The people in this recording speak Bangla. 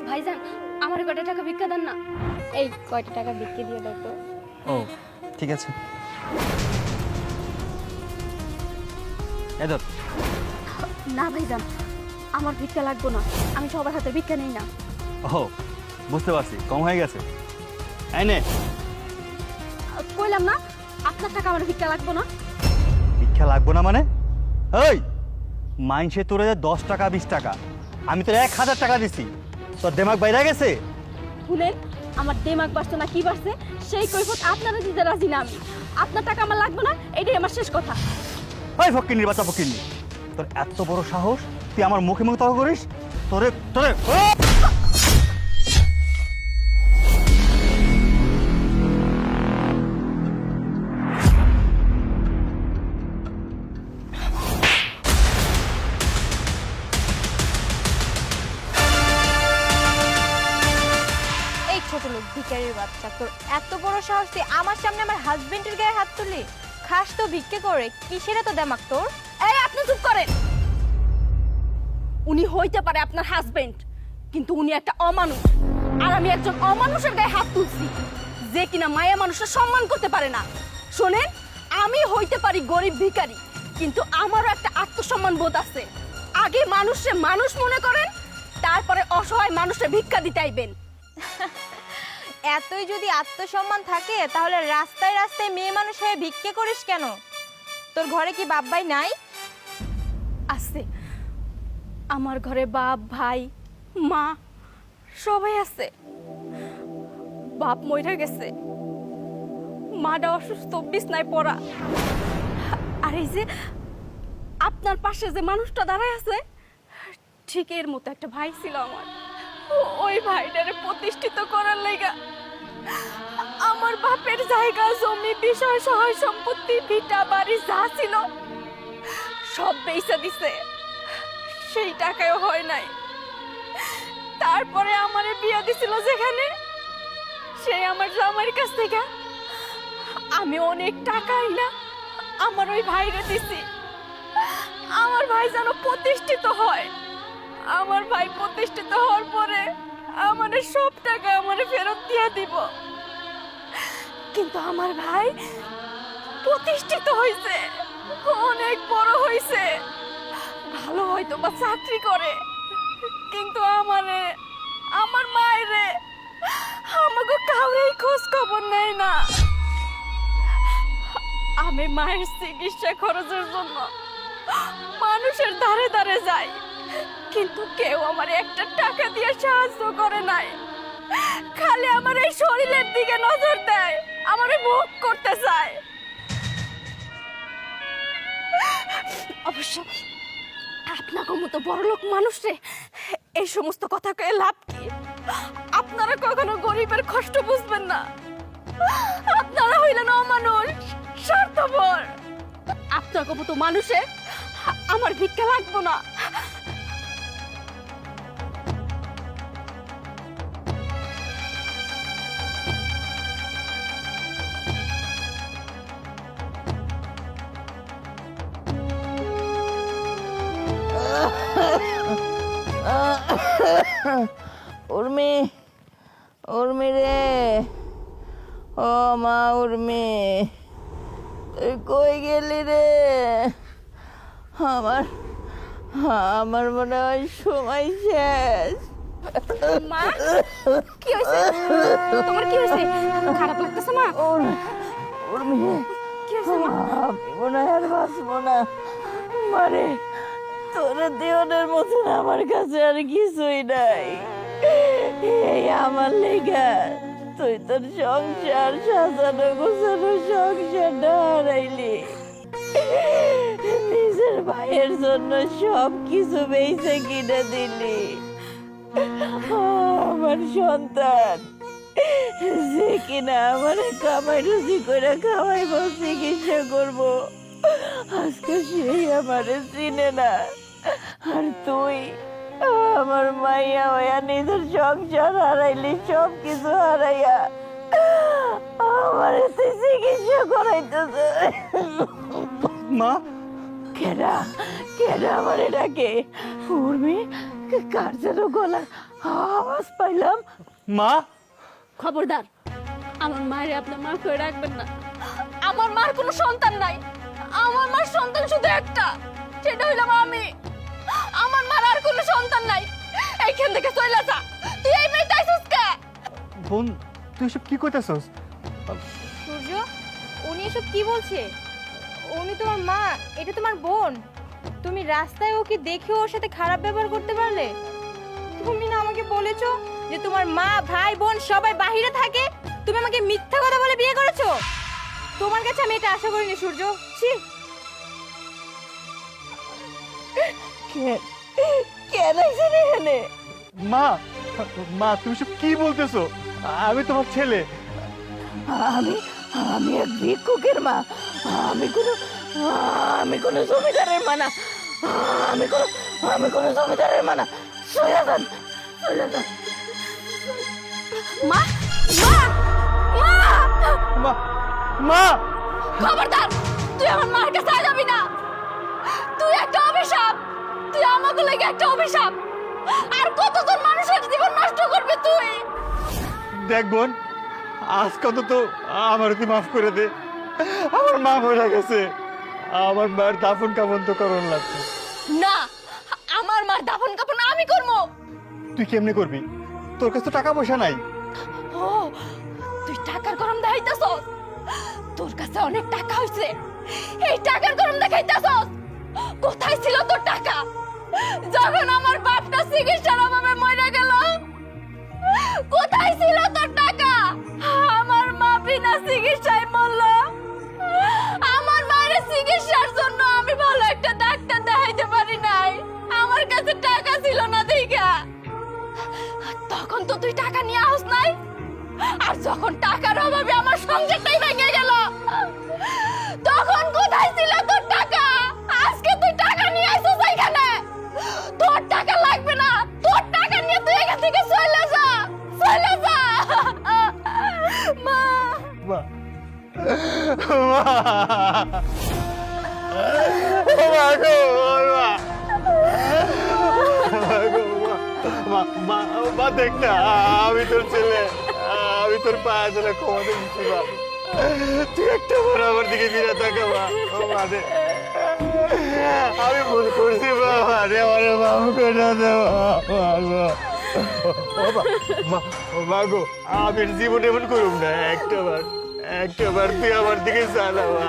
ভাইজান আমার কয়টা টাকা ভিক্ষা দেন না। এই কয়টা টাকা বিক্রি দিয়ে দাও তো। ও ঠিক আছে, এই ধর। না ভাইজান, আমার ভিক্ষা লাগবো না, আমি সবার হাতে ভিক্ষা নেই না। ও বুঝতে পারছি, কম হয়ে গেছে। এই নে। কইলাম না আপনার টাকা আমার ভিক্ষা লাগবো না। ভিক্ষা লাগবো না মানে? ওই মাইনসে তোরে 10 টাকা 20 টাকা, আমি তোর 1000 টাকা দিছি, তোর দেমাগ বাইরে গেছে? শুনেন, আমার দেমাগ বাড়ছে না কি বাড়ছে সেই কৈফত আপনারা দিতে রাজি না আমি। আপনার টাকা আমার লাগবে না, এটাই আমার শেষ কথা। ওই ফকিন্নির বাচ্চা ফকিন্নি, তোর এত বড় সাহস, তুই আমার মুখে মুখে তর্ক করিস? তোরে তোরে এই ছোট লোক ভিখারির বাচ্চা, তোর এত বড় সাহস তুই আমার সামনে আমার হাজবেন্ডের গায়ে হাত তুলি? খাস তো ভিক্ষে করে, কিসের এত দেমাক তোর? এই আপনি চুপ করেন। উনি হইতে পারে আপনার হাজবেন্ড, কিন্তু উনি একটা অমানুষ। আর আমি একজন অমানুষের গায়ে হাত তুলছি, যে কিনা মায়া মানুষের সম্মান করতে পারে না। শোনেন, আমি হইতে পারি গরিব ভিখারি, কিন্তু আমারও একটা আত্মসম্মান বোধ আছে। আগে মানুষে মানুষ মনে করেন, তারপরে অসহায় মানুষে ভিক্ষা দিতে আইবেন। এতই যদি আত্মসম্মান থাকে তাহলে রাস্তায় রাস্তায় মেয়ে মানুষ হয়ে ভিক্ষে করিস কেন? তোর ঘরে কি বাপ ভাই নাই? আছে, আমার ঘরে বাপ ভাই মা সবাই আছে। বাপ মইরা গেছে, মাটা অসুস্থ, বিছনায় পড়া। আর এই যে আপনার পাশে যে মানুষটা দাঁড়ায় আছে, ঠিক এর মতো একটা ভাই ছিল আমার। ওই ভাইটারে প্রতিষ্ঠিত করার লাইগা আমার বাপের জায়গা জমি বিষয় সহায় সম্পত্তি ভিটা বাড়ি যা ছিল সব বেচা দিছে, সেই টাকাও হয় নাই। তারপরে আমারে বিয়া দিছিল যেখানে, সেই আমার জামাইয়ের কাছ থেকে আমি অনেক টাকা আইনা আমার ওই ভাইরে দিছি। আমার ভাই যেন প্রতিষ্ঠিত হয়। আমার ভাই প্রতিষ্ঠিত হওয়ার পরে আমারে সব টাকা আমারে ফেরত দিয়ে দিব। কিন্তু আমার ভাই প্রতিষ্ঠিত হয়েছে, অনেক বড় হয়েছে, ভালো হয়তো বা চাকরি করে, কিন্তু আমারে আমার মায়েরে আমাকে কাউরেই খোঁজ খবর নেয় না। আমি মায়ের চিকিৎসা খরচের জন্য মানুষের ধারে ধারে যাই, কিন্তু কেউ আমার একটা টাকা দিয়ে সাহায্য করে নাই। খালি আমার এই শরীরের দিকে নজর দেয়, আমারে মুখ করতে চায়। অবশ্য আপনাকে মতো বড়লোক মানুষে এই সমস্ত কথা কয়ে লাভ কি? আপনারা কখনো গরিবের কষ্ট বুঝবেন না। আপনারা হইলেন অমানুষ, স্বার্থপর। আপনাকে মতো মানুষে আমার ভিক্ষা লাগবো না। উর্মি, উর্মি রে, ও মা উর্মি, তুই কই গেলি রে? আমার আমার মনে হয় সময় শেষ। মা, কি হয়েছে তোমার? কি হয়েছে? খারাপ লাগতেছে মা? উর্মি, কি হয়েছে মা? আমি মনে হয় আর বাঁচবো না। মানে তোর দেওয়ানের মতন আমার কাছে আর কিছুই নাই। এই আমার লেগা তুই তোর সংসার সাজানো গোছানো সংসারটা হারাইলি। নিজের ভাইয়ের জন্য সব কিছু বেঁচে কিনে দিলি। আমার সন্তান যে কিনা আমার কামাই রুজি করে খাওয়াইব, চিকিৎসা করবো, আজকে সেই আমারে চিনে না। আর তুই আমার মাইয়া হইয়া নিজের সংসার হারাইলি, সব কিছু হারাইয়া আমার তুই চিকিৎসা করাইতেছে। মা, কেডা কেডা আমার ডাকে? উর্মি, কার যেন গলা আওয়াজ পাইলাম। মা খবরদার, আমার মায়ের আপনার মা করে রাখবেন না। আমার মার কোনো সন্তান নাই, আমার মার সন্তান শুধু একটা, সেটা হইলাম আমি। আমার মার আর কোনো সন্তান নাই। এইখান থেকে চলে যা, তুই এই মেয়েটা আইছিস কে? বোন তুই সব কি কইতাছস? সূর্য, উনি এসব কি বলছে? উনি তোমার মা, এটা তোমার বোন। তুমি রাস্তায় ওকে দেখে ওর সাথে খারাপ ব্যবহার করতে পারলে? তুমি না আমাকে বলেছো যে তোমার মা ভাই বোন সবাই বাহিরে থাকে, তুমি আমাকে মিথ্যা কথা বলে বিয়ে করেছো। তোমার কাছে আমি এটা আশা করিনি সূর্য। ছি। কেন আইছেন এখানে? মা মা তুমি সব কি বলতেছো? আমি তোমার ছেলে। আমি আমি এক ভিক্ষুকের মা। আমি কোনো জমিদারের মা না। আমি কোনো জমিদারের মা না। চলে যান, চলে যান। মা, মা, মা! মা মা খবরদার, তুই আমার মার কাছে যাবি না। তুই একটা অভিশাপ, তুই আমাকে লেগে একটা অভিশাপ। আর কতজন মানুষের জীবন নষ্ট করবে তুই? দেখ বোন, আজকে তো আমার তুই মাফ করে দে। আমার মা মরে গেছে, আমার মায়ের দাফন কাফন তো করণ লাগতো। না, আমার মার দাফন কাফন আমি করবো। তুই কেমনে করবি? তোর কাছে তো টাকা পয়সা নাই। ও, তুই টাকার গরম দেখাইতাছস? তোর কাছে অনেক টাকা হইছে, এই টাকার গরম দেখাইতাছস? কোথায় ছিল তোর টাকা যখন আমার বাপটা চিকিৎসার অভাবে মরে গেল? কোথায় ছিল তোর টাকা? আমার মা বিনা চিকিৎসায় মরল। আমার মায়ের চিকিৎসার জন্য আমি ভালো একটা ডাক্তার দেখাইতে পারি নাই, আমার কাছে টাকা ছিল না দেখা। তখন তো তুই টাকা নিয়ে আসস নাই। আর যখন টাকার অভাবে আমার সংসারটাই ভেঙে গেল, তখন কোথায় ছিল তোর টাকা? আজকে তুই টাকা নিয়ে আসছিস এখানে। তোর টাকা লাগবে না, তোর টাকা নিয়ে তুই এখান থেকে চলে যা, চলে যা। মা, মা মা মা গো, মা মা মা মা দেখ না, আমি তোর ছেলে, আমি তোর পায়ে ধরে ক্ষমা দিচ্ছি মা। তুই একটা বার আমার দিকে ফিরে থাকা মা। ও মা রে, আমি ভুল করছি বাবা রে, আমারে মাফ করে দে মা গো। আমি জীবনে এমন করুম না, একটা বার তুই আমার দিকে চালা মা।